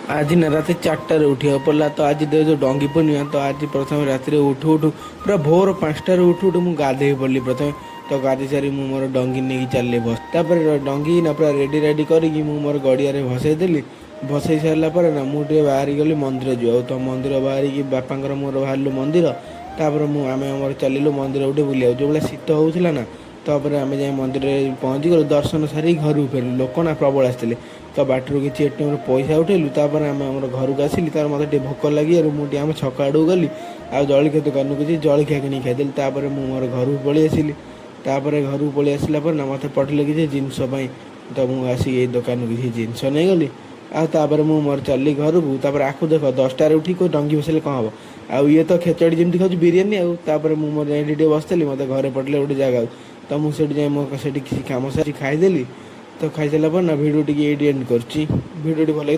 आज ना रात 4टार उठा पड़ा तो आज जो डंगी पूर्णिमा तो आज प्रथम राति उठू उठू पूरा भोर 5टार उठू उठू मुझे गाधे पड़ी प्रथम तो गाधे सारी मुझे मोर डंगी नहीं चल बस तापर डंगी ना पूरा रेडी रेडी करी मोर गड़िया भसईदेली भसई सारापर ना मुझे बाहरी गली मंदिर जो तो मंदिर बाहरी बापा मोर बाहर मंदिर तापर आम चलू मंदिर उठे बुलिया जो भाई शीत होता ना तापर आम जाए मंदिर पहुँची गलु दर्शन सारी घर फेरलु लोक ना प्रबल आसते तो बाटर किसी एटीएम पैसा उठेलु तापर आम घर को आसिली तार मत भोक लगी मुझे आम छक आड़ गली आ जलिया दुकान को जलिया कि खाईदेली तापर मोर घर को पलि आसिली तापर घर को पलि आसला ना मत पठेले किसी जिनस तो मुझे आसिक दुकान किसी जिनस नहीं गली आपर मोर चलि घर को तापर आखु देख 10टार उठी कोई डंगी बसले कौन हम आउ ये तो खेचड़ी जमी खाऊ बिरीयानी आउे मोर जाए बसली मत घर पठेले गोटे जगह तो मुझे जाए मो किसी कम सारी खाईदेली तो खाई सारा ना भिडियो टी एंड कर भिडियो भल लगे।